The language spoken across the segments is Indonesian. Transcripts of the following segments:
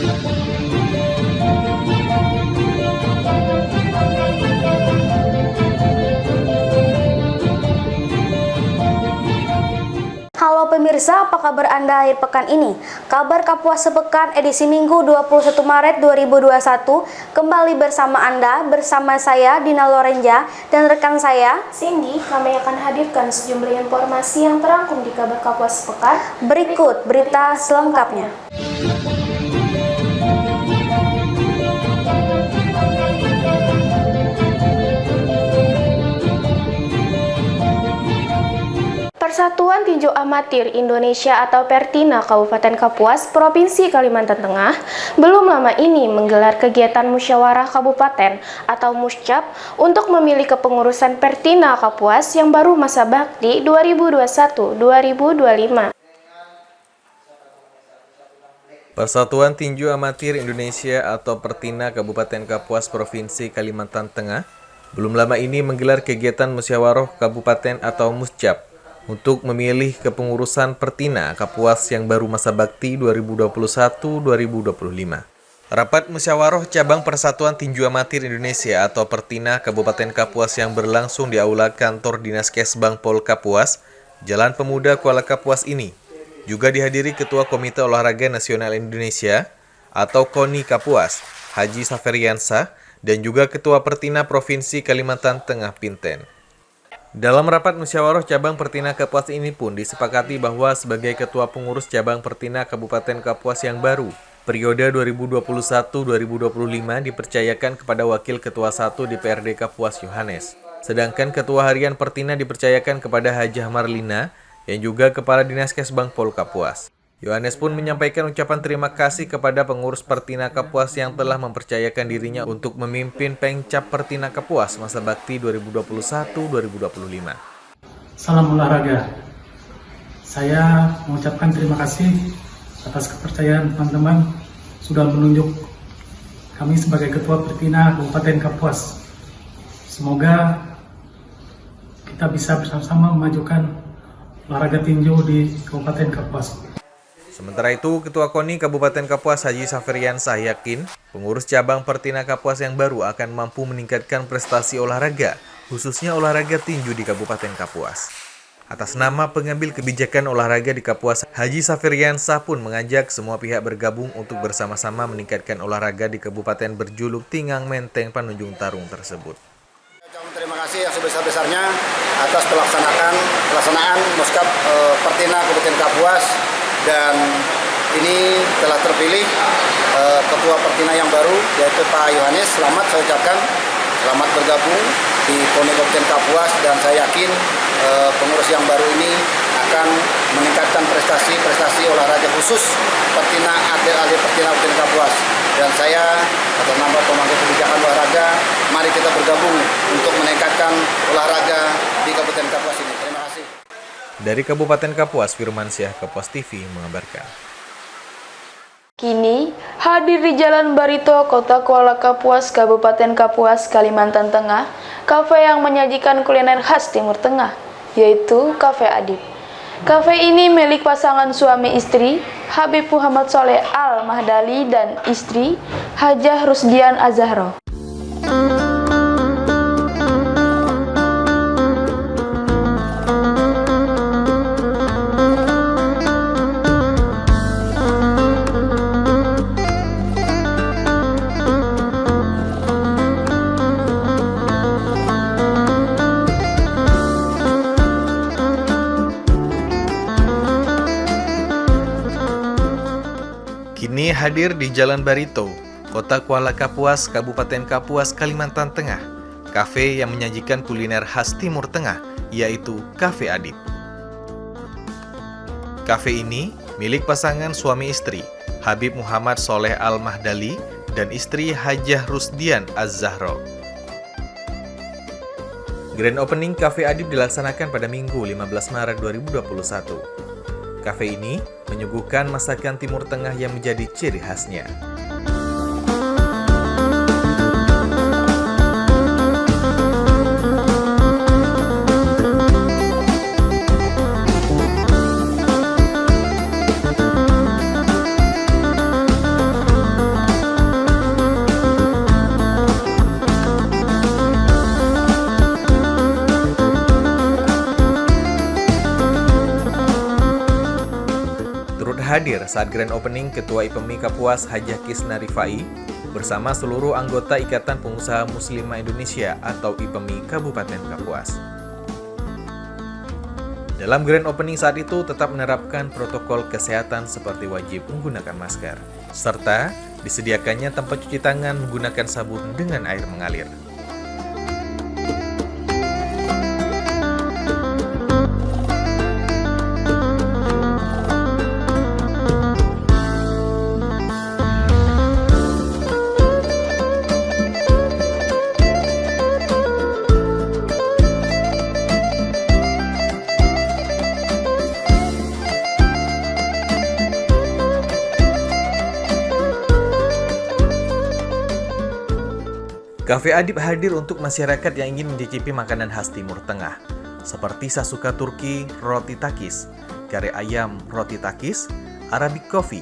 Halo pemirsa, apa kabar Anda akhir pekan ini? Kabar Kapuas Sepekan edisi Minggu 21 Maret 2021 kembali bersama Anda, bersama saya Dina Lorenja dan rekan saya Cindy. Kami akan hadirkan sejumlah informasi yang terangkum di kabar Kapuas Sepekan. Berikut berita selengkapnya. Persatuan Tinju Amatir Indonesia atau Pertina Kabupaten Kapuas, Provinsi Kalimantan Tengah belum lama ini menggelar kegiatan musyawarah kabupaten atau muscap untuk memilih kepengurusan Pertina Kapuas yang baru masa bakti 2021-2025. Persatuan Tinju Amatir Indonesia atau Pertina Kabupaten Kapuas Provinsi Kalimantan Tengah belum lama ini menggelar kegiatan musyawarah kabupaten atau muscap untuk memilih kepengurusan Pertina Kapuas yang baru masa bakti 2021-2025. Rapat musyawarah cabang Persatuan Tinju Amatir Indonesia atau Pertina Kabupaten Kapuas yang berlangsung di aula kantor Dinas Kesbang Pol Kapuas, Jalan Pemuda Kuala Kapuas ini juga dihadiri Ketua Komite Olahraga Nasional Indonesia atau KONI Kapuas, Haji Saferiansah, dan juga Ketua Pertina Provinsi Kalimantan Tengah Pinten. Dalam rapat musyawarah cabang Pertina Kapuas ini pun disepakati bahwa sebagai Ketua Pengurus Cabang Pertina Kabupaten Kapuas yang baru, periode 2021-2025 dipercayakan kepada Wakil Ketua 1 DPRD Kapuas Yohanes. Sedangkan Ketua Harian Pertina dipercayakan kepada Hajah Marlina yang juga Kepala Dinas Kesbang Pol Kapuas. Yohanes pun menyampaikan ucapan terima kasih kepada pengurus Pertina Kapuas yang telah mempercayakan dirinya untuk memimpin Pengcap Pertina Kapuas masa bakti 2021-2025. Salam olahraga. Saya mengucapkan terima kasih atas kepercayaan teman-teman sudah menunjuk kami sebagai Ketua Pertina Kabupaten Kapuas. Semoga kita bisa bersama-sama memajukan olahraga tinju di Kabupaten Kapuas. Sementara itu, Ketua KONI Kabupaten Kapuas Haji Saferiansah yakin pengurus cabang Pertina Kapuas yang baru akan mampu meningkatkan prestasi olahraga, khususnya olahraga tinju di Kabupaten Kapuas. Atas nama pengambil kebijakan olahraga di Kapuas, Haji Saferiansah pun mengajak semua pihak bergabung untuk bersama-sama meningkatkan olahraga di kabupaten berjuluk Tingang Menteng Panunjung Tarung tersebut. Terima kasih yang sebesar-besarnya atas pelaksanaan Muskap Pertina Kabupaten Kapuas. Dan ini telah terpilih Ketua Pertina yang baru, yaitu Pak Yohanes. Selamat saya ucapkan, selamat bergabung di KONI Kabupaten Kapuas, dan saya yakin pengurus yang baru ini akan meningkatkan prestasi olahraga khusus Pertina, atlet Pertina Kabupaten Kapuas. Dan saya atas nama pemangku kebijakan olahraga, mari kita bergabung untuk meningkatkan olahraga di Kabupaten Kapuas ini. Terima kasih. Dari Kabupaten Kapuas, Firmansyah, Kapuas TV mengabarkan. Kini hadir di Jalan Barito, Kota Kuala Kapuas, Kabupaten Kapuas, Kalimantan Tengah, kafe yang menyajikan kuliner khas Timur Tengah, yaitu Kafe Adib. Kafe ini milik pasangan suami istri, Habib Muhammad Soleh Al-Mahdali dan istri, Hajah Rusdian Az-Zahro. Kini hadir di Jalan Barito, Kota Kuala Kapuas, Kabupaten Kapuas, Kalimantan Tengah, kafe yang menyajikan kuliner khas Timur Tengah, yaitu Kafe Adib. Kafe ini milik pasangan suami istri, Habib Muhammad Soleh Al-Mahdali dan istri Hajah Rusdian Az-Zahro. Grand opening Kafe Adib dilaksanakan pada Minggu 15 Maret 2021. Kafe ini menyuguhkan masakan Timur Tengah yang menjadi ciri khasnya. hadir saat grand opening Ketua IPMI Kapuas Hajah Kisna Rifai bersama seluruh anggota Ikatan Pengusaha Muslimah Indonesia atau IPMI Kabupaten Kapuas. Dalam grand opening saat itu tetap menerapkan protokol kesehatan seperti wajib menggunakan masker, serta disediakannya tempat cuci tangan menggunakan sabun dengan air mengalir. Cafe Adib hadir untuk masyarakat yang ingin mencicipi makanan khas Timur Tengah, seperti sasuka Turki roti takis, kare ayam roti takis, Arabic coffee,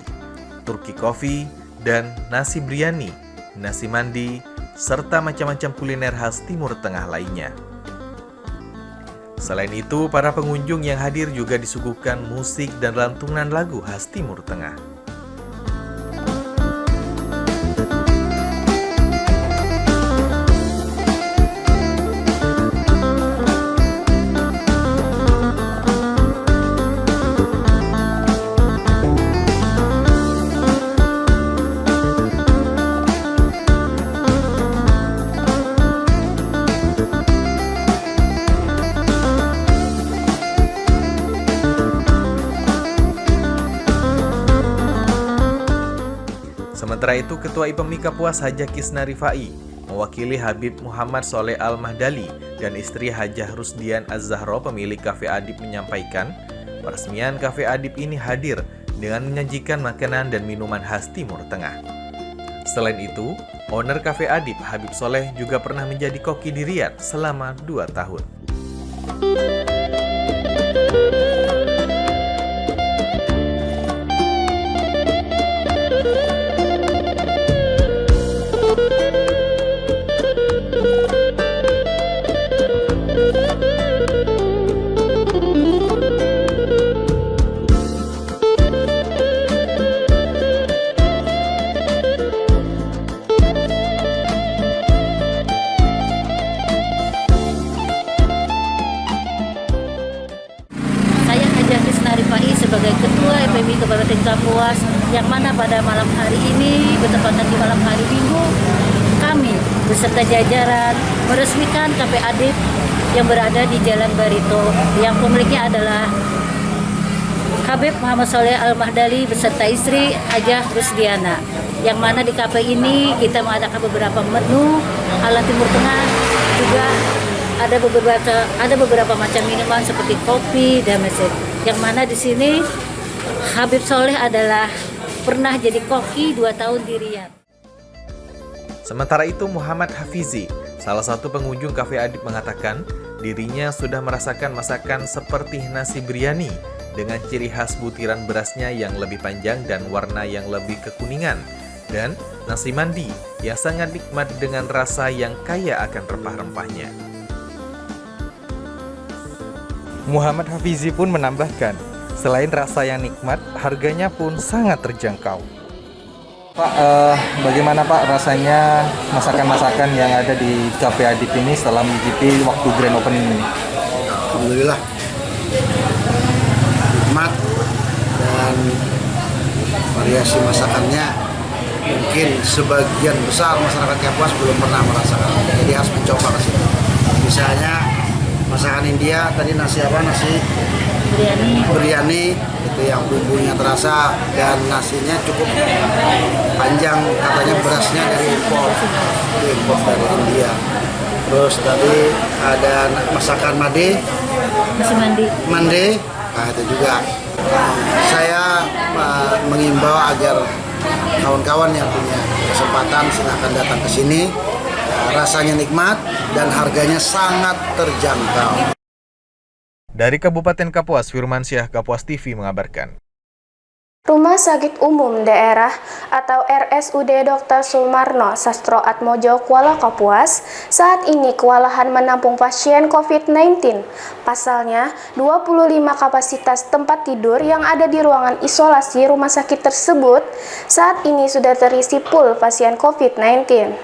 Turki coffee, dan nasi biryani, nasi mandi, serta macam-macam kuliner khas Timur Tengah lainnya. Selain itu, para pengunjung yang hadir juga disuguhkan musik dan lantunan lagu khas Timur Tengah. Sementara itu, Ketua IPMI Kapuas Hajah Kisna Rifai mewakili Habib Muhammad Soleh Al-Mahdali dan istri Hajah Rusdian Az-Zahro pemilik Cafe Adib menyampaikan, peresmian Cafe Adib ini hadir dengan menyajikan makanan dan minuman khas Timur Tengah. Selain itu, owner Cafe Adib Habib Soleh juga pernah menjadi koki di Riyadh selama 2 tahun. Sebagai Ketua IPMI Kabupaten Kapuas, yang mana pada malam hari ini, bertepatan di malam hari Minggu, kami beserta jajaran meresmikan Cafe Adib yang berada di Jalan Barito, yang pemiliknya adalah Habib Muhammad Soleh Al-Mahdali beserta istri Hajah Rusdiana. Yang mana di kafe ini kita mengadakan beberapa menu ala Timur Tengah, juga ada beberapa macam minuman seperti kopi dan mesin. Yang mana di sini Habib Soleh adalah pernah jadi koki 2 tahun di Riyadh. Sementara itu, Muhammad Hafizi, salah satu pengunjung Cafe Adib, mengatakan dirinya sudah merasakan masakan seperti nasi biryani dengan ciri khas butiran berasnya yang lebih panjang dan warna yang lebih kekuningan, dan nasi mandi yang sangat nikmat dengan rasa yang kaya akan rempah-rempahnya. Muhammad Hafizi pun menambahkan, selain rasa yang nikmat, harganya pun sangat terjangkau. Pak, bagaimana Pak rasanya masakan-masakan yang ada di Cafe Adib ini setelah mencicipi waktu grand opening ini? Alhamdulillah, nikmat dan variasi masakannya mungkin sebagian besar masyarakat Kapuas belum pernah merasakan, jadi harus mencoba ke sini. Misalnya masakan India tadi nasi biryani itu yang bumbunya terasa dan nasinya cukup panjang, katanya berasnya dari impor dari India. Terus tadi ada masakan mande, nah itu juga. Saya mengimbau agar kawan-kawan yang punya kesempatan silahkan datang ke sini. Rasanya nikmat dan harganya sangat terjangkau. Dari Kabupaten Kapuas, Firmansyah, Kapuas TV mengabarkan. Rumah Sakit Umum Daerah atau RSUD Dr. Sulmarno Sastroatmojo Kuala Kapuas saat ini kewalahan menampung pasien COVID-19. Pasalnya, 25 kapasitas tempat tidur yang ada di ruangan isolasi rumah sakit tersebut saat ini sudah terisi full pasien COVID-19.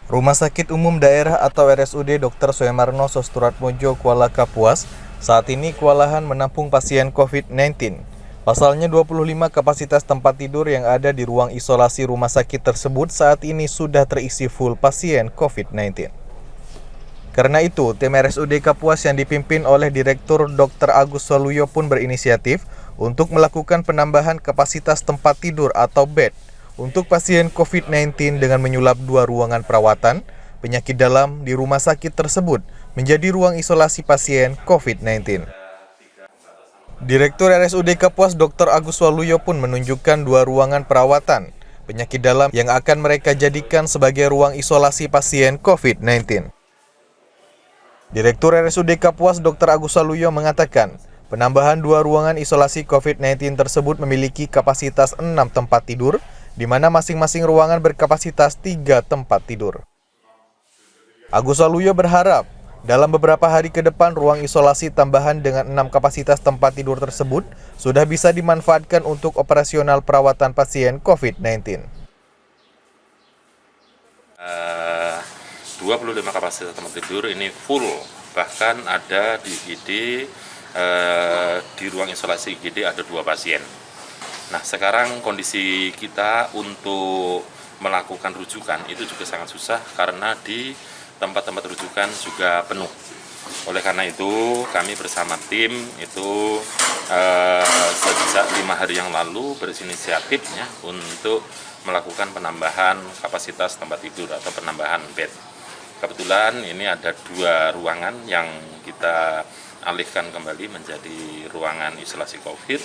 Rumah Sakit Umum Daerah atau RSUD Dr. Soemarno Soesturatmojo Kuala Kapuas saat ini kewalahan menampung pasien COVID-19. Pasalnya 25 kapasitas tempat tidur yang ada di ruang isolasi rumah sakit tersebut saat ini sudah terisi full pasien COVID-19. Karena itu, tim RSUD Kapuas yang dipimpin oleh Direktur Dr. Agus Waluyo pun berinisiatif untuk melakukan penambahan kapasitas tempat tidur atau bed untuk pasien COVID-19 dengan menyulap 2 ruangan perawatan penyakit dalam di rumah sakit tersebut menjadi ruang isolasi pasien COVID-19. Direktur RSUD Kapuas Dr. Agus Waluyo pun menunjukkan 2 ruangan perawatan penyakit dalam yang akan mereka jadikan sebagai ruang isolasi pasien COVID-19. Direktur RSUD Kapuas Dr. Agus Waluyo mengatakan, penambahan 2 ruangan isolasi COVID-19 tersebut memiliki kapasitas 6 tempat tidur, di mana masing-masing ruangan berkapasitas 3 tempat tidur. Agus Waluyo berharap, dalam beberapa hari ke depan ruang isolasi tambahan dengan 6 kapasitas tempat tidur tersebut sudah bisa dimanfaatkan untuk operasional perawatan pasien COVID-19. 25 kapasitas tempat tidur ini full, bahkan ada di IGD, di ruang isolasi IGD ada 2 pasien. Nah, sekarang kondisi kita untuk melakukan rujukan itu juga sangat susah karena di tempat-tempat rujukan juga penuh. Oleh karena itu, kami bersama tim itu sejak 5 hari yang lalu berinisiatif untuk melakukan penambahan kapasitas tempat tidur atau penambahan bed. Kebetulan ini ada 2 ruangan yang kita alihkan kembali menjadi ruangan isolasi COVID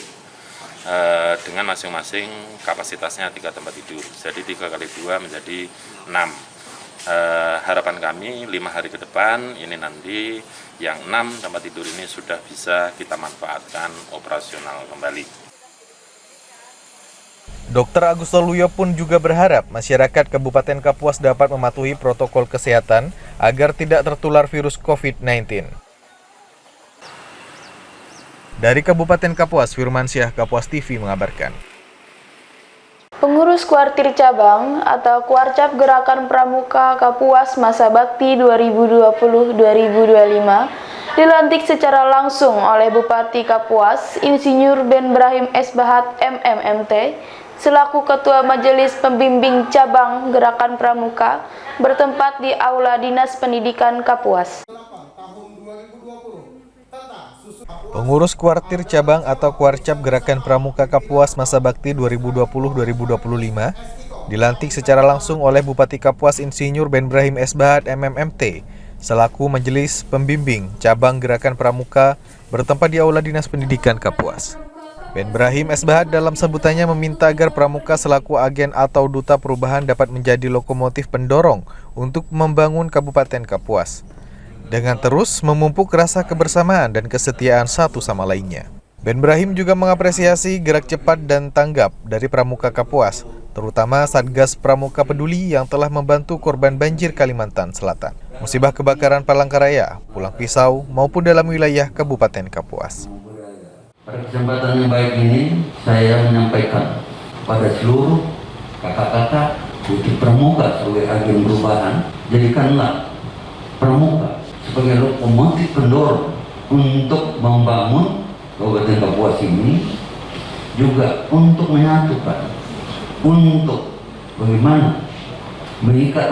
dengan masing-masing kapasitasnya 3 tempat tidur. Jadi 3 kali 2 menjadi 6. Harapan kami 5 hari ke depan ini nanti yang 6 tempat tidur ini sudah bisa kita manfaatkan operasional kembali. Dr. Agus Waluyo pun juga berharap masyarakat Kabupaten Kapuas dapat mematuhi protokol kesehatan agar tidak tertular virus COVID-19. Dari Kabupaten Kapuas, Firmansyah, Kapuas TV mengabarkan. Pengurus Kuartir Cabang atau Kuarcap Gerakan Pramuka Kapuas Masa Bakti 2020-2025 dilantik secara langsung oleh Bupati Kapuas, Insinyur Ben Brahim S. Bahat MMMT, selaku Ketua Majelis Pembimbing Cabang Gerakan Pramuka bertempat di Aula Dinas Pendidikan Kapuas. Pengurus Kuartir Cabang atau Kuarcap Gerakan Pramuka Kapuas Masa Bakti 2020-2025 dilantik secara langsung oleh Bupati Kapuas Insinyur Ben Brahim S. Bahat MMMT selaku Majelis Pembimbing Cabang Gerakan Pramuka bertempat di Aula Dinas Pendidikan Kapuas. Ben Brahim S. Bahat dalam sebutannya meminta agar Pramuka selaku agen atau duta perubahan dapat menjadi lokomotif pendorong untuk membangun Kabupaten Kapuas dengan terus memupuk rasa kebersamaan dan kesetiaan satu sama lainnya. Ben Brahim juga mengapresiasi gerak cepat dan tanggap dari Pramuka Kapuas, terutama Satgas Pramuka Peduli yang telah membantu korban banjir Kalimantan Selatan, musibah kebakaran Palangkaraya, Pulang Pisau, maupun dalam wilayah Kabupaten Kapuas. Pada kesempatan yang baik ini, saya menyampaikan kepada seluruh kakak-kakak di Pramuka sebagai agen perubahan, jadikanlah Pramuka sebagai lokomotif pendorong untuk membangun Kabupaten Kapuas ini, juga untuk menyatukan, untuk bagaimana mengikat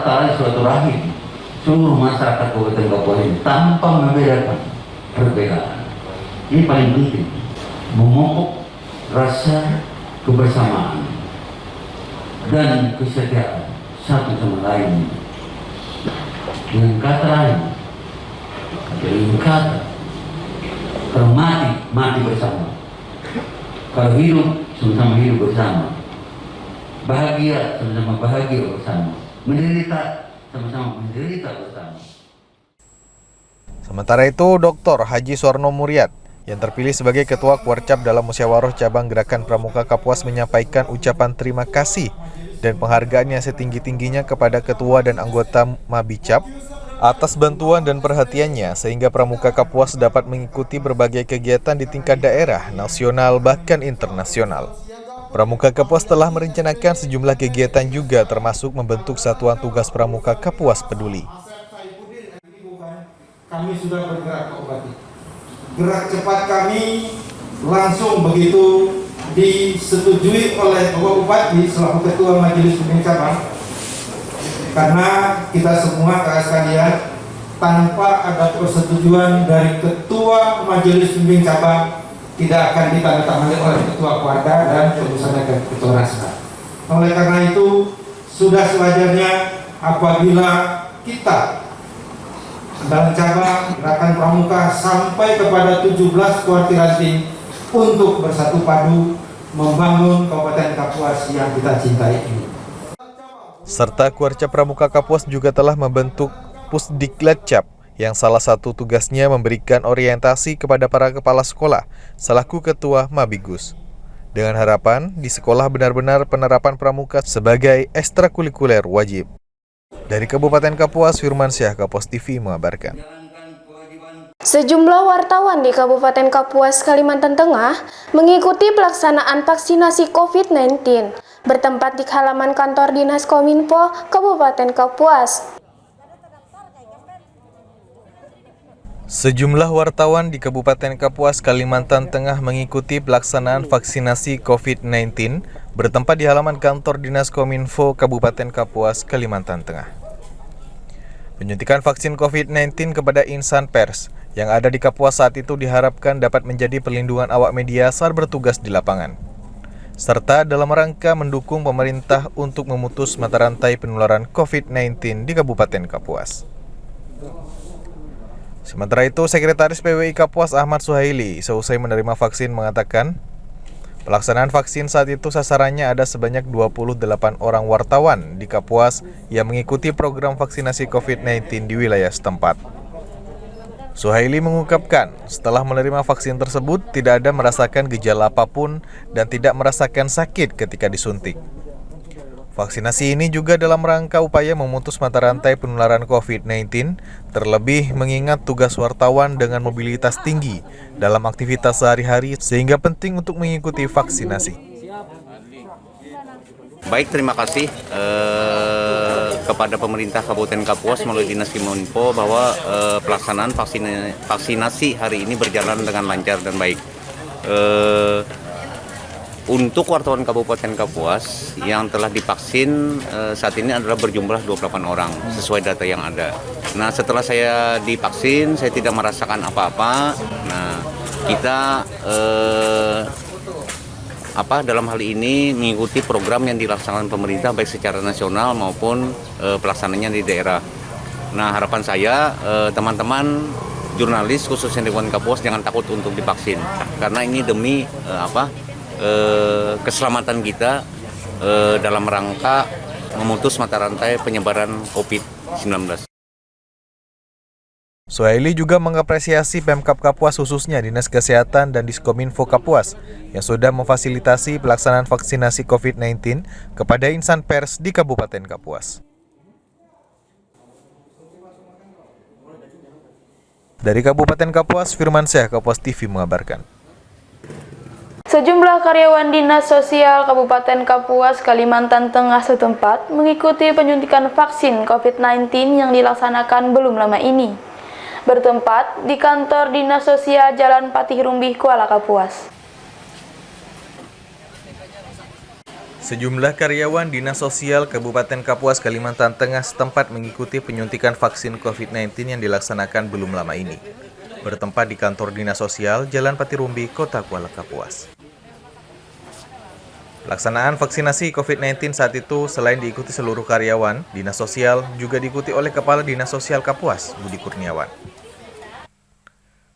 tali silaturahim seluruh masyarakat Kabupaten Kapuas ini tanpa membedakan perbedaan. Ini paling penting, memupuk rasa kebersamaan dan kesetiaan satu sama lain. Dengan kata lain, dengan kata, kalau mati bersama. Kalau hidup, sama-sama hidup bersama. Bahagia, sama-sama bahagia bersama. Menderita, sama-sama menderita bersama. Sementara itu, Dr. Haji Suwarno Muryat yang terpilih sebagai Ketua Kuarcap dalam Musyawarah Cabang Gerakan Pramuka Kapuas menyampaikan ucapan terima kasih dan penghargaan yang setinggi-tingginya kepada Ketua dan anggota Mabicap atas bantuan dan perhatiannya sehingga Pramuka Kapuas dapat mengikuti berbagai kegiatan di tingkat daerah, nasional, bahkan internasional. Pramuka Kapuas telah merencanakan sejumlah kegiatan juga termasuk membentuk Satuan Tugas Pramuka Kapuas Peduli. Kami sudah bergerak ke Obati. Gerak cepat kami langsung begitu disetujui oleh Bapak Bupati selaku Ketua Majelis Pemimpin Cabang. Karena kita semua kakak sekalian, tanpa ada persetujuan dari Ketua Majelis Pemimpin Cabang tidak akan ditandatangani oleh Ketua Kuarda dan tentunya Ketua Raska. Oleh karena itu sudah sewajarnya apabila kita dalam cabang gerakan Pramuka sampai kepada 17 kuartiranti untuk bersatu padu membangun Kabupaten Kapuas yang kita cintai ini. Serta Kuarca Pramuka Kapuas juga telah membentuk Pusdiklatcap yang salah satu tugasnya memberikan orientasi kepada para kepala sekolah selaku Ketua Mabigus. Dengan harapan di sekolah benar-benar penerapan pramuka sebagai ekstrakurikuler wajib. Dari Kabupaten Kapuas, Firmansyah, Kapuas TV mengabarkan. Sejumlah wartawan di Kabupaten Kapuas, Kalimantan Tengah mengikuti pelaksanaan vaksinasi COVID-19 bertempat di halaman kantor Dinas Kominfo Kabupaten Kapuas. Sejumlah wartawan di Kabupaten Kapuas, Kalimantan Tengah mengikuti pelaksanaan vaksinasi COVID-19 bertempat di halaman kantor Dinas Kominfo Kabupaten Kapuas, Kalimantan Tengah. Penyuntikan vaksin COVID-19 kepada insan pers yang ada di Kapuas saat itu diharapkan dapat menjadi perlindungan awak media saat bertugas di lapangan, serta dalam rangka mendukung pemerintah untuk memutus mata rantai penularan COVID-19 di Kabupaten Kapuas. Sementara itu, Sekretaris PWI Kapuas Ahmad Suhaili seusai menerima vaksin mengatakan, pelaksanaan vaksin saat itu sasarannya ada sebanyak 28 orang wartawan di Kapuas yang mengikuti program vaksinasi COVID-19 di wilayah setempat. Suhaili mengungkapkan, setelah menerima vaksin tersebut tidak ada merasakan gejala apapun dan tidak merasakan sakit ketika disuntik. Vaksinasi ini juga dalam rangka upaya memutus mata rantai penularan COVID-19, terlebih mengingat tugas wartawan dengan mobilitas tinggi dalam aktivitas sehari-hari sehingga penting untuk mengikuti vaksinasi. Baik, terima kasih kepada pemerintah Kabupaten Kapuas melalui Dinas Kominfo bahwa pelaksanaan vaksinasi hari ini berjalan dengan lancar dan baik. Untuk wartawan Kabupaten Kapuas yang telah divaksin saat ini adalah berjumlah 28 orang sesuai data yang ada. Nah, setelah saya divaksin, saya tidak merasakan apa-apa. Nah, kita dalam hal ini mengikuti program yang dilaksanakan pemerintah baik secara nasional maupun pelaksananya di daerah. Nah, harapan saya teman-teman jurnalis khususnya di Kabupaten Kapuas jangan takut untuk divaksin karena ini demi keselamatan kita dalam rangka memutus mata rantai penyebaran COVID-19. Suhaili juga mengapresiasi Pemkab Kapuas khususnya Dinas Kesehatan dan Diskominfo Kapuas yang sudah memfasilitasi pelaksanaan vaksinasi COVID-19 kepada insan pers di Kabupaten Kapuas. Dari Kabupaten Kapuas, Firmansyah, Kapuas TV mengabarkan. Sejumlah karyawan Dinas Sosial Kabupaten Kapuas, Kalimantan Tengah setempat mengikuti penyuntikan vaksin COVID-19 yang dilaksanakan belum lama ini, bertempat di kantor Dinas Sosial Jalan Patih Rumbih, Kuala Kapuas. Sejumlah karyawan Dinas Sosial Kabupaten Kapuas, Kalimantan Tengah setempat mengikuti penyuntikan vaksin COVID-19 yang dilaksanakan belum lama ini, bertempat di kantor Dinas Sosial Jalan Patih Rumbih, Kota Kuala Kapuas. Pelaksanaan vaksinasi COVID-19 saat itu selain diikuti seluruh karyawan, Dinas Sosial juga diikuti oleh Kepala Dinas Sosial Kapuas, Budi Kurniawan.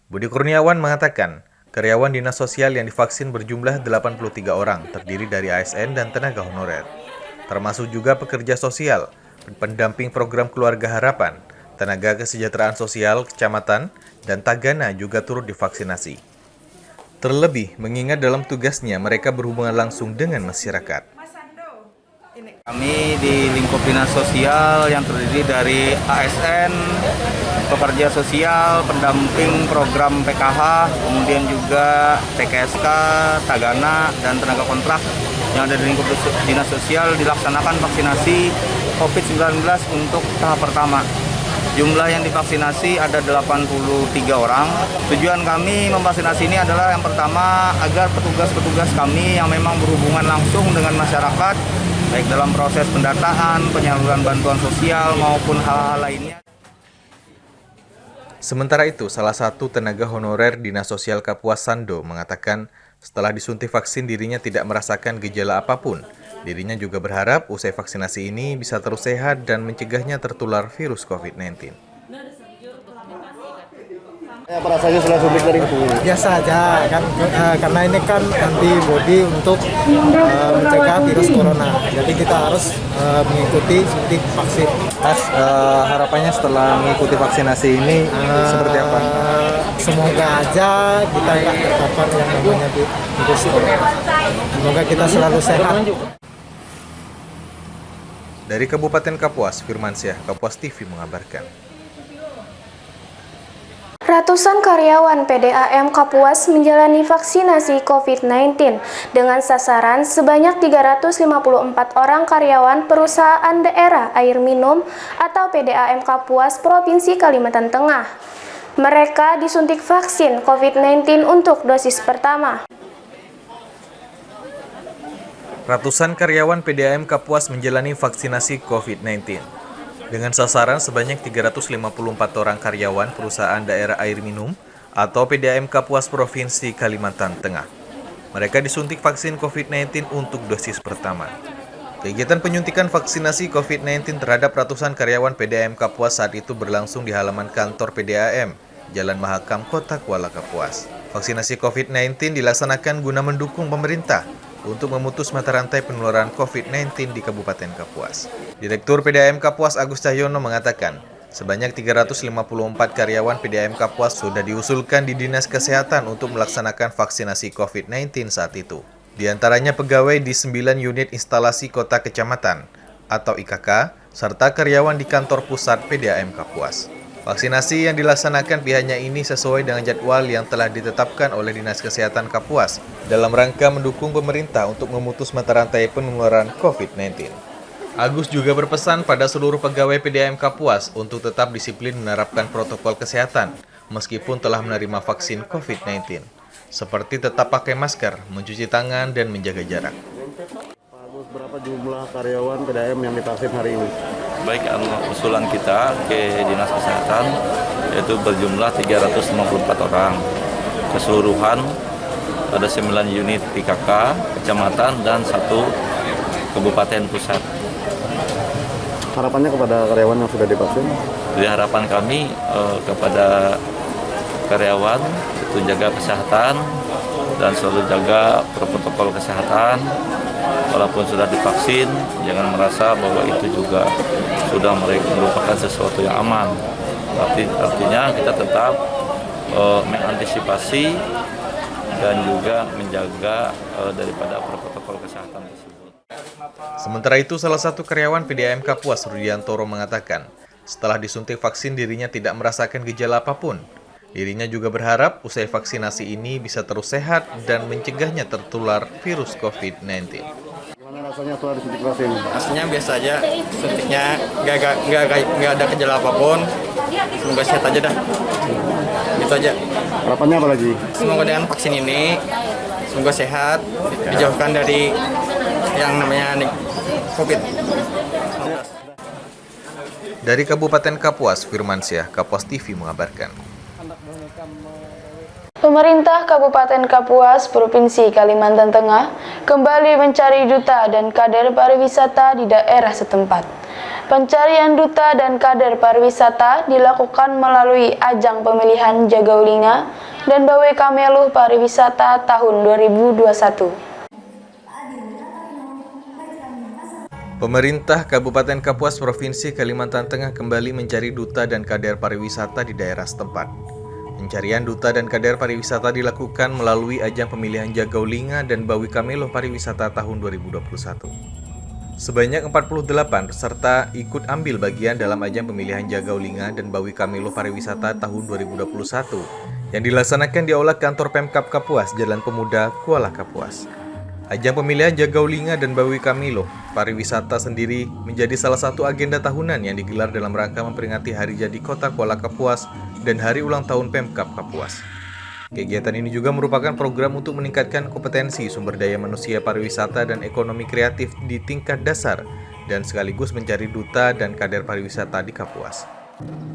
Budi Kurniawan mengatakan, karyawan Dinas Sosial yang divaksin berjumlah 83 orang, terdiri dari ASN dan tenaga honorer, termasuk juga pekerja sosial, pendamping program Keluarga Harapan, tenaga kesejahteraan sosial kecamatan, dan tagana juga turut divaksinasi. Terlebih, mengingat dalam tugasnya mereka berhubungan langsung dengan masyarakat. Kami di lingkup dinas sosial yang terdiri dari ASN, pekerja sosial, pendamping program PKH, kemudian juga TKSK, Tagana, dan tenaga kontrak yang ada di lingkup dinas sosial dilaksanakan vaksinasi COVID-19 untuk tahap pertama. Jumlah yang divaksinasi ada 83 orang. Tujuan kami memvaksinasi ini adalah yang pertama agar petugas-petugas kami yang memang berhubungan langsung dengan masyarakat, baik dalam proses pendataan, penyaluran bantuan sosial maupun hal-hal lainnya. Sementara itu, salah satu tenaga honorer Dinas Sosial Kapuas Sando mengatakan setelah disuntik vaksin dirinya tidak merasakan gejala apapun. Dirinya juga berharap usai vaksinasi ini bisa terus sehat dan mencegahnya tertular virus COVID-19. Apa rasanya setelah suntik tadi? Biasa aja kan, karena ini kan antibody untuk mencegah virus corona. Jadi kita harus mengikuti suntik vaksin. Mas, harapannya setelah mengikuti vaksinasi ini seperti apa? Semoga aja kita nggak terpapar yang namanya virus corona. Semoga kita selalu sehat. Dari Kabupaten Kapuas, Firmansyah, Kapuas TV mengabarkan. Ratusan karyawan PDAM Kapuas menjalani vaksinasi COVID-19 dengan sasaran sebanyak 354 orang karyawan perusahaan daerah air minum atau PDAM Kapuas Provinsi Kalimantan Tengah. Mereka disuntik vaksin COVID-19 untuk dosis pertama. Ratusan karyawan PDAM Kapuas menjalani vaksinasi COVID-19. Dengan sasaran sebanyak 354 orang karyawan perusahaan daerah air minum atau PDAM Kapuas Provinsi Kalimantan Tengah. Mereka disuntik vaksin COVID-19 untuk dosis pertama. Kegiatan penyuntikan vaksinasi COVID-19 terhadap ratusan karyawan PDAM Kapuas saat itu berlangsung di halaman kantor PDAM, Jalan Mahakam, Kota Kuala Kapuas. Vaksinasi COVID-19 dilaksanakan guna mendukung pemerintah untuk memutus mata rantai penularan COVID-19 di Kabupaten Kapuas. Direktur PDAM Kapuas Agus Cahyono mengatakan, sebanyak 354 karyawan PDAM Kapuas sudah diusulkan di Dinas Kesehatan untuk melaksanakan vaksinasi COVID-19 saat itu. Di antaranya pegawai di 9 unit instalasi kota kecamatan atau IKK, serta karyawan di kantor pusat PDAM Kapuas. Vaksinasi yang dilaksanakan pihaknya ini sesuai dengan jadwal yang telah ditetapkan oleh Dinas Kesehatan Kapuas dalam rangka mendukung pemerintah untuk memutus mata rantai penularan COVID-19. Agus juga berpesan pada seluruh pegawai PDAM Kapuas untuk tetap disiplin menerapkan protokol kesehatan meskipun telah menerima vaksin COVID-19, seperti tetap pakai masker, mencuci tangan, dan menjaga jarak. Berapa jumlah karyawan PDAM yang divaksin hari ini? Baik, usulan kita ke Dinas Kesehatan yaitu berjumlah 354 orang. Keseluruhan ada 9 unit IKK, kecamatan, dan 1 kabupaten pusat. Harapannya kepada karyawan yang sudah divaksin? Jadi harapan kami kepada karyawan itu jaga kesehatan dan selalu jaga protokol kesehatan. Walaupun sudah divaksin, jangan merasa bahwa itu juga sudah merupakan sesuatu yang aman. Tapi artinya kita tetap mengantisipasi dan juga menjaga daripada protokol kesehatan tersebut. Sementara itu, salah satu karyawan PDAM Kapuas, Rudiantoro, mengatakan, setelah disuntik vaksin dirinya tidak merasakan gejala apapun. Dirinya juga berharap usai vaksinasi ini bisa terus sehat dan mencegahnya tertular virus COVID-19. Gimana rasanya setelah disuntik vaksin? Rasanya biasa aja, suntiknya nggak ada gejala apapun. Semoga sehat aja dah. Itu aja. Harapannya apa lagi? Semoga dengan vaksin ini, semoga sehat, dijauhkan dari yang namanya COVID. Dari Kabupaten Kapuas, Firmansyah, Kapuas TV mengabarkan. Pemerintah Kabupaten Kapuas, Provinsi Kalimantan Tengah, kembali mencari duta dan kader pariwisata di daerah setempat. Pencarian duta dan kader pariwisata dilakukan melalui ajang pemilihan Jagaulinga dan Bawe Kameluh Pariwisata tahun 2021. Pemerintah Kabupaten Kapuas, Provinsi Kalimantan Tengah kembali mencari duta dan kader pariwisata di daerah setempat. Pencarian duta dan kader pariwisata dilakukan melalui ajang pemilihan Jagaulinga dan Bawi Kameluh Pariwisata tahun 2021. Sebanyak 48 peserta ikut ambil bagian dalam ajang pemilihan Jagaulinga dan Bawi Kamilo Pariwisata tahun 2021 yang dilaksanakan di Aula Kantor Pemkab Kapuas, Jalan Pemuda, Kuala Kapuas. Ajang pemilihan Jagaulinga dan Bawi Kamilo Pariwisata sendiri menjadi salah satu agenda tahunan yang digelar dalam rangka memperingati Hari Jadi Kota Kuala Kapuas dan Hari Ulang Tahun Pemkab Kapuas. Kegiatan ini juga merupakan program untuk meningkatkan kompetensi sumber daya manusia pariwisata dan ekonomi kreatif di tingkat dasar dan sekaligus mencari duta dan kader pariwisata di Kapuas.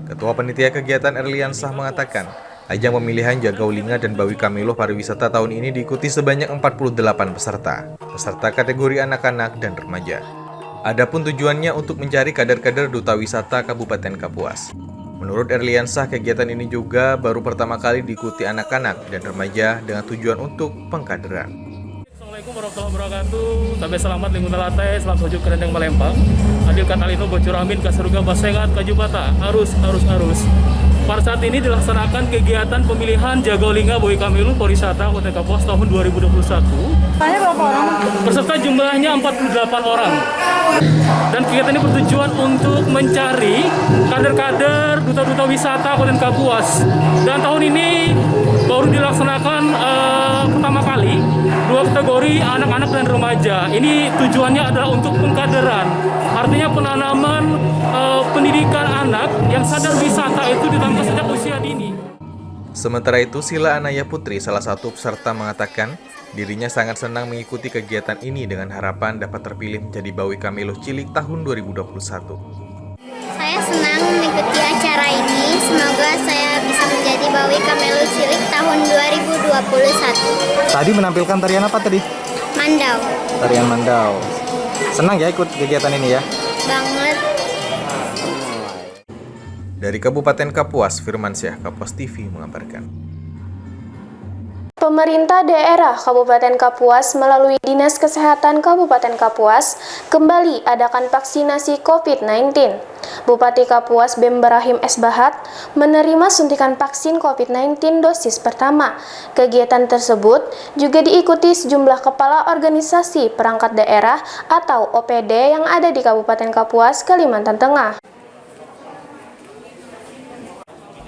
Ketua Panitia Kegiatan Erliansah mengatakan, ajang pemilihan Jagaulinga dan Bawi Kamilo Pariwisata tahun ini diikuti sebanyak 48 peserta kategori anak-anak dan remaja. Adapun tujuannya untuk mencari kader-kader duta wisata Kabupaten Kapuas. Menurut Erliansah, kegiatan ini juga baru pertama kali diikuti anak-anak dan remaja dengan tujuan untuk pengkaderan. Assalamualaikum warahmatullahi wabarakatuh. Sampai selamat lingkungan latai, selam sojuk kerendeng Malempang. Adil katalino bocor amin kasaruga basengat kajubata. Arus. Pada saat ini dilaksanakan kegiatan pemilihan Jagaulinga Bawi Kamilo Pariwisata Kota Kapuas tahun 2021. Berapa orang? Peserta jumlahnya 48 orang. Dan kegiatan ini bertujuan untuk mencari kader-kader duta-duta wisata Kota Kapuas. Dan tahun ini baru dilaksanakan pertama kali 2 kategori anak-anak dan remaja. Ini tujuannya adalah untuk pengkaderan. Artinya penanaman pendidikan anak yang sadar wisata itu ditanamkan sejak usia dini. Sementara itu, Sila Anaya Putri, salah satu peserta, mengatakan dirinya sangat senang mengikuti kegiatan ini dengan harapan dapat terpilih menjadi Bawi Kamilo Cilik tahun 2021. Saya senang mengikuti acara ini. Semoga saya bisa menjadi Bawi Kamilo Cilik tahun 2021. Tadi menampilkan tarian apa tadi? Mandau. Tarian Mandau. Senang ya ikut kegiatan ini ya? Banget. Dari Kabupaten Kapuas, Firmansyah, Kapuas TV mengabarkan. Pemerintah daerah Kabupaten Kapuas melalui Dinas Kesehatan Kabupaten Kapuas kembali adakan vaksinasi COVID-19. Bupati Kapuas Bem Brahim S. Bahat menerima suntikan vaksin COVID-19 dosis pertama. Kegiatan tersebut juga diikuti sejumlah kepala organisasi perangkat daerah atau OPD yang ada di Kabupaten Kapuas, Kalimantan Tengah.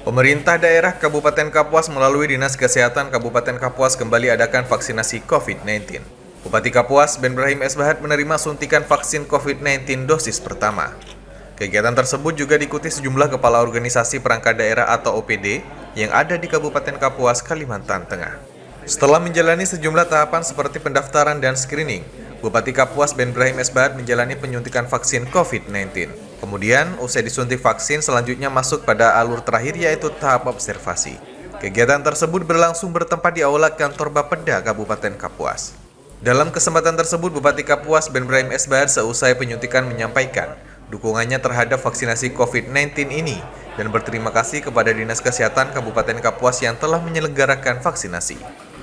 Pemerintah daerah Kabupaten Kapuas melalui Dinas Kesehatan Kabupaten Kapuas kembali adakan vaksinasi COVID-19. Bupati Kapuas Ben Brahim S. Bahat menerima suntikan vaksin COVID-19 dosis pertama. Kegiatan tersebut juga diikuti sejumlah kepala organisasi perangkat daerah atau OPD yang ada di Kabupaten Kapuas, Kalimantan Tengah. Setelah menjalani sejumlah tahapan seperti pendaftaran dan screening, Bupati Kapuas Ben Brahim S. Bahat menjalani penyuntikan vaksin COVID-19. Kemudian, usai disuntik vaksin, selanjutnya masuk pada alur terakhir yaitu tahap observasi. Kegiatan tersebut berlangsung bertempat di Aula Kantor Bapeda Kabupaten Kapuas. Dalam kesempatan tersebut, Bupati Kapuas Ben Brahim S. Bahat seusai penyuntikan menyampaikan dukungannya terhadap vaksinasi COVID-19 ini dan berterima kasih kepada Dinas Kesehatan Kabupaten Kapuas yang telah menyelenggarakan vaksinasi.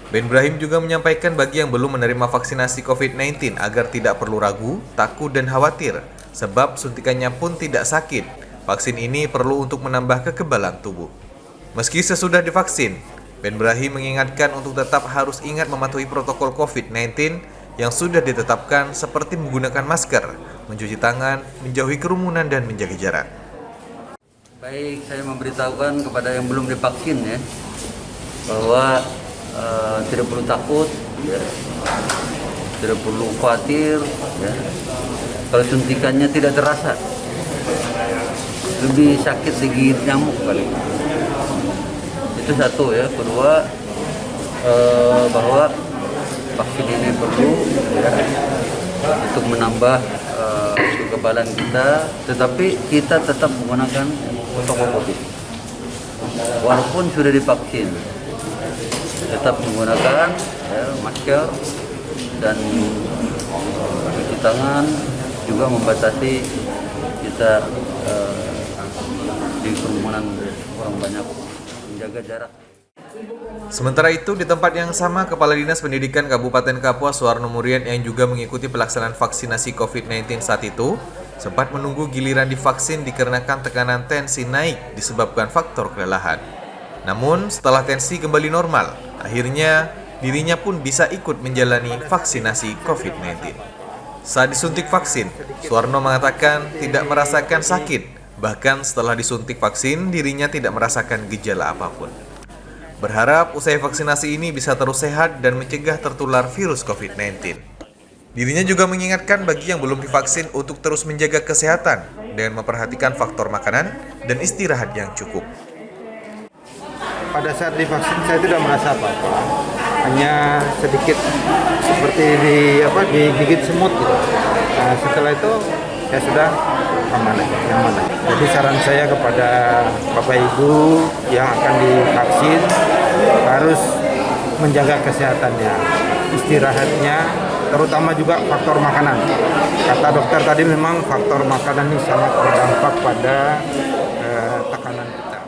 Ben Brahim juga menyampaikan bagi yang belum menerima vaksinasi COVID-19 agar tidak perlu ragu, takut, dan khawatir, sebab suntikannya pun tidak sakit. Vaksin ini perlu untuk menambah kekebalan tubuh. Meski sesudah divaksin, Ben Brahim mengingatkan untuk tetap harus ingat mematuhi protokol COVID-19 yang sudah ditetapkan seperti menggunakan masker, mencuci tangan, menjauhi kerumunan, dan menjaga jarak. Baik, saya memberitahukan kepada yang belum divaksin ya, bahwa tidak perlu takut, ya. Tidak perlu khawatir, ya. Kalau suntikannya tidak terasa, lebih sakit digigit nyamuk kali. Itu satu ya. Kedua, bahwa vaksin ini perlu ya, untuk menambah kekebalan kita, tetapi kita tetap menggunakan protokol COVID. Walaupun sudah divaksin, tetap menggunakan ya, masker dan cuci tangan, juga membatasi kita di kerumunan orang banyak, menjaga jarak. Sementara itu, di tempat yang sama, Kepala Dinas Pendidikan Kabupaten Kapuas Suwarno Murian yang juga mengikuti pelaksanaan vaksinasi COVID-19 saat itu sempat menunggu giliran divaksin dikarenakan tekanan tensi naik disebabkan faktor kelelahan. Namun, setelah tensi kembali normal, akhirnya dirinya pun bisa ikut menjalani vaksinasi COVID-19. Saat disuntik vaksin, Suwarno mengatakan tidak merasakan sakit. Bahkan setelah disuntik vaksin, dirinya tidak merasakan gejala apapun. Berharap usai vaksinasi ini bisa terus sehat dan mencegah tertular virus COVID-19. Dirinya juga mengingatkan bagi yang belum divaksin untuk terus menjaga kesehatan dengan memperhatikan faktor makanan dan istirahat yang cukup. Pada saat divaksin saya tidak merasa apa-apa, hanya sedikit seperti digigit semut gitu. Nah, setelah itu ya sudah aman aja. Jadi saran saya kepada Bapak Ibu yang akan divaksin harus menjaga kesehatannya, istirahatnya, terutama juga faktor makanan. Kata dokter tadi memang faktor makanan ini sangat berdampak pada tekanan kita.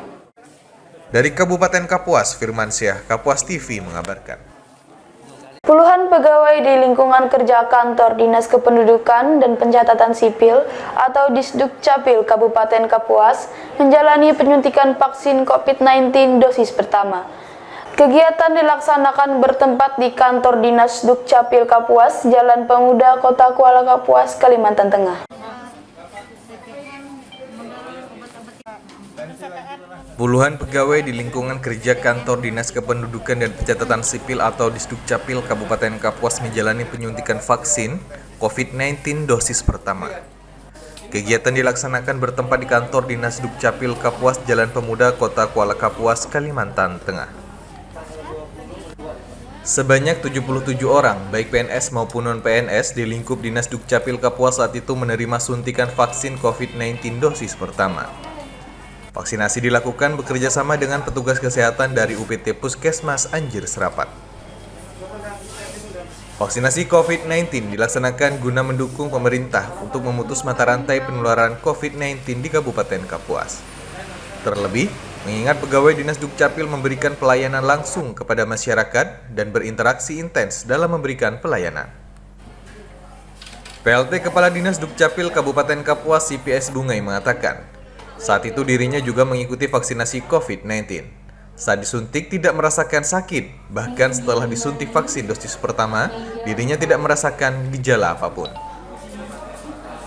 Dari Kabupaten Kapuas, Firmansyah, Kapuas TV mengabarkan. Puluhan pegawai di lingkungan kerja kantor Dinas Kependudukan dan Pencatatan Sipil atau Disdukcapil Kabupaten Kapuas menjalani penyuntikan vaksin COVID-19 dosis pertama. Kegiatan dilaksanakan bertempat di kantor Dinas Dukcapil Kapuas, Jalan Pemuda, Kota Kuala Kapuas, Kalimantan Tengah. Puluhan pegawai di lingkungan kerja kantor Dinas Kependudukan dan Pencatatan Sipil atau Disdukcapil Kabupaten Kapuas menjalani penyuntikan vaksin COVID-19 dosis pertama. Kegiatan dilaksanakan bertempat di kantor Dinas Dukcapil Kapuas, Jalan Pemuda, Kota Kuala Kapuas, Kalimantan Tengah. Sebanyak 77 orang, baik PNS maupun non-PNS di lingkup Dinas Dukcapil Kapuas saat itu menerima suntikan vaksin COVID-19 dosis pertama. Vaksinasi dilakukan bekerja sama dengan petugas kesehatan dari UPT Puskesmas Anjir Serapat. Vaksinasi COVID-19 dilaksanakan guna mendukung pemerintah untuk memutus mata rantai penularan COVID-19 di Kabupaten Kapuas. Terlebih, mengingat pegawai Dinas Dukcapil memberikan pelayanan langsung kepada masyarakat dan berinteraksi intens dalam memberikan pelayanan. PLT Kepala Dinas Dukcapil Kabupaten Kapuas CPS Bungai mengatakan, saat itu dirinya juga mengikuti vaksinasi COVID-19. Saat disuntik tidak merasakan sakit, bahkan setelah disuntik vaksin dosis pertama, dirinya tidak merasakan gejala apapun.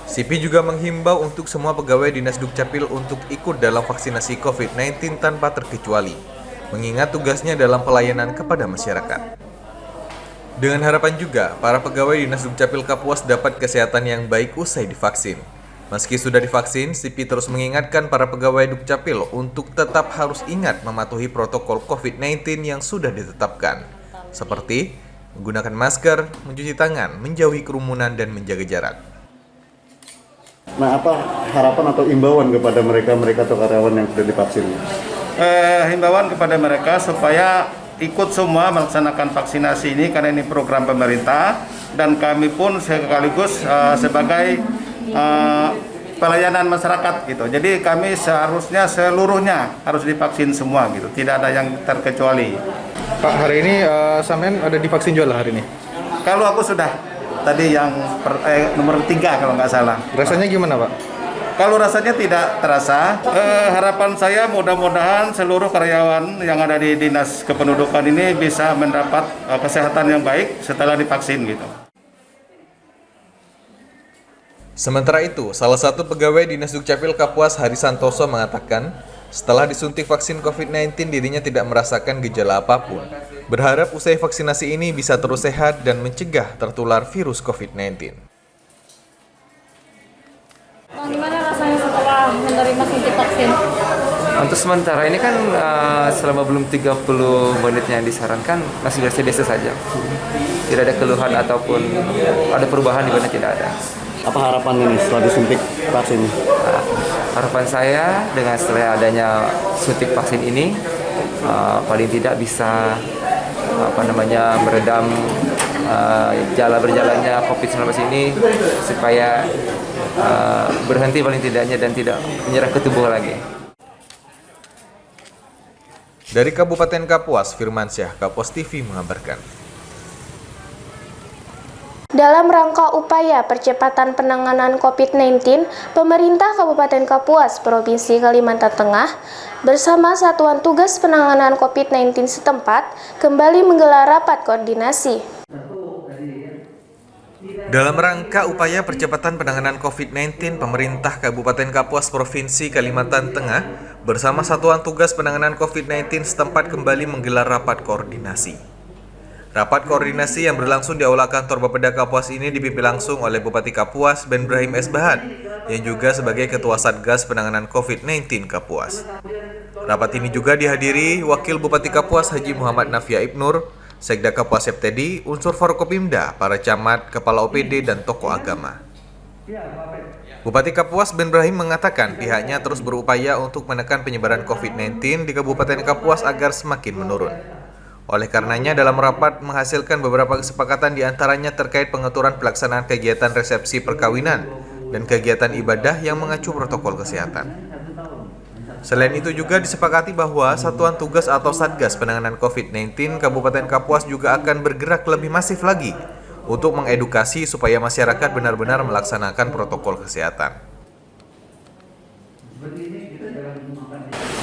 CP juga menghimbau untuk semua pegawai Dinas Dukcapil untuk ikut dalam vaksinasi COVID-19 tanpa terkecuali, mengingat tugasnya dalam pelayanan kepada masyarakat. Dengan harapan juga, para pegawai Dinas Dukcapil Kapuas dapat kesehatan yang baik usai divaksin. Meski sudah divaksin, CP terus mengingatkan para pegawai Dukcapil untuk tetap harus ingat mematuhi protokol COVID-19 yang sudah ditetapkan, seperti menggunakan masker, mencuci tangan, menjauhi kerumunan, dan menjaga jarak. Nah, apa harapan atau imbauan kepada mereka atau karyawan yang sudah divaksin? Himbauan kepada mereka supaya ikut semua melaksanakan vaksinasi ini karena ini program pemerintah dan kami pun sekaligus sebagai pelayanan masyarakat gitu. Jadi kami seharusnya seluruhnya harus divaksin semua gitu. Tidak ada yang terkecuali. Pak, hari ini sampean ada divaksin juga hari ini? Kalau aku sudah tadi yang nomor 3 kalau nggak salah. Rasanya gimana, Pak? Kalau rasanya tidak terasa, harapan saya mudah-mudahan seluruh karyawan yang ada di Dinas Kependudukan ini bisa mendapat kesehatan yang baik setelah divaksin gitu. Sementara itu, salah satu pegawai Dinas Dukcapil Kapuas Hari Santoso mengatakan, setelah disuntik vaksin COVID-19 dirinya tidak merasakan gejala apapun. Berharap usai vaksinasi ini bisa terus sehat dan mencegah tertular virus COVID-19. Gimana rasanya setelah menerima suntik vaksin? Untuk sementara ini kan selama belum 30 menit yang disarankan masih biasa-biasa saja. Tidak ada keluhan ataupun ada perubahan di mana tidak ada. Apa harapan ini setelah disuntik vaksin? Harapan saya dengan setelah adanya suntik vaksin ini paling tidak bisa meredam berjalannya COVID-19 ini supaya berhenti paling tidaknya dan tidak menyerah ke tubuh lagi. Dari Kabupaten Kapuas, Firmansyah, Kapuas TV mengabarkan. Dalam rangka upaya percepatan penanganan COVID-19, pemerintah Kabupaten Kapuas, Provinsi Kalimantan Tengah, bersama Satuan Tugas Penanganan COVID-19 setempat, kembali menggelar rapat koordinasi. Dalam rangka upaya percepatan penanganan COVID-19, pemerintah Kabupaten Kapuas Provinsi Kalimantan Tengah bersama Satuan Tugas Penanganan COVID-19 setempat kembali menggelar rapat koordinasi. Rapat koordinasi yang berlangsung di Aula Kantor Bapeda Kapuas ini dipimpin langsung oleh Bupati Kapuas Ben Brahim S. Bahad, yang juga sebagai Ketua Satgas Penanganan COVID-19 Kapuas. Rapat ini juga dihadiri Wakil Bupati Kapuas Haji Muhammad Nafia Ibnur, Sekda Kapuas Septedi, unsur Forkopimda, para camat, kepala OPD, dan tokoh agama. Bupati Kapuas Ben Brahim mengatakan pihaknya terus berupaya untuk menekan penyebaran COVID-19 di Kabupaten Kapuas agar semakin menurun. Oleh karenanya dalam rapat menghasilkan beberapa kesepakatan diantaranya terkait pengaturan pelaksanaan kegiatan resepsi perkawinan dan kegiatan ibadah yang mengacu protokol kesehatan. Selain itu juga disepakati bahwa Satuan Tugas atau Satgas Penanganan COVID-19 Kabupaten Kapuas juga akan bergerak lebih masif lagi untuk mengedukasi supaya masyarakat benar-benar melaksanakan protokol kesehatan.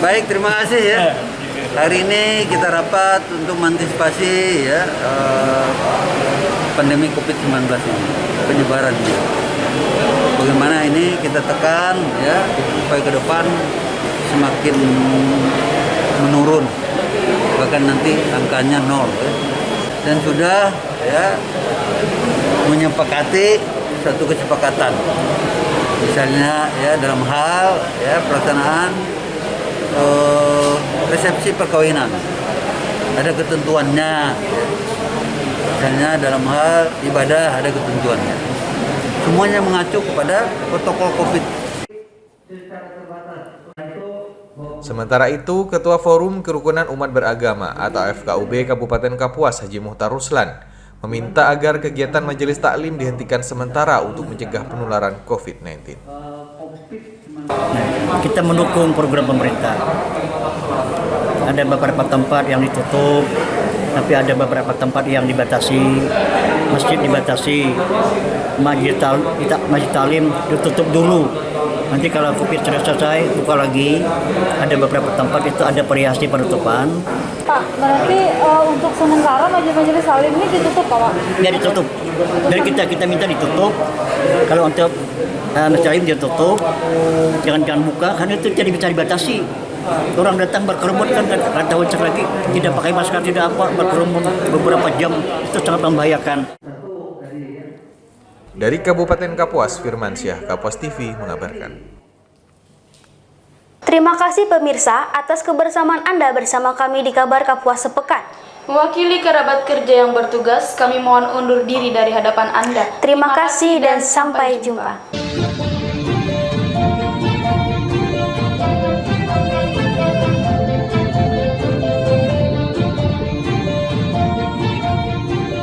Baik, terima kasih ya. Hari ini kita rapat untuk mengantisipasi ya pandemi COVID-19 ini, penyebarannya. Bagaimana ini kita tekan ya supaya ke depan semakin menurun, bahkan nanti angkanya 0 ya. Dan sudah ya menyepakati satu kesepakatan, misalnya ya dalam hal ya pelaksanaan resepsi perkawinan ada ketentuannya ya. Misalnya dalam hal ibadah ada ketentuannya, semuanya mengacu kepada protokol COVID. Sementara itu, Ketua Forum Kerukunan Umat Beragama atau FKUB Kabupaten Kapuas Haji Muhtar Ruslan meminta agar kegiatan majelis taklim dihentikan sementara untuk mencegah penularan COVID-19. Kita mendukung program pemerintah. Ada beberapa tempat yang ditutup, tapi ada beberapa tempat yang dibatasi. Masjid dibatasi, majelis taklim ditutup dulu. Nanti kalau COVID sudah selesai, buka lagi. Ada beberapa tempat itu ada variasi penutupan. Pak, berarti untuk sementara majelis taklim ini ditutup, Pak? Ya ditutup. Dari kita minta ditutup. Kalau untuk majelis taklim ditutup, jangan buka, karena itu jadi bisa dibatasi. Orang datang berkerumun kan tahun lagi tidak pakai masker, tidak apa, berkerumun beberapa jam, itu sangat membahayakan. Dari Kabupaten Kapuas, Firmansyah, Kapuas TV mengabarkan. Terima kasih pemirsa atas kebersamaan Anda bersama kami di Kabar Kapuas Sepekan. Mewakili kerabat kerja yang bertugas, kami mohon undur diri dari hadapan Anda. Terima kasih dan sampai jumpa.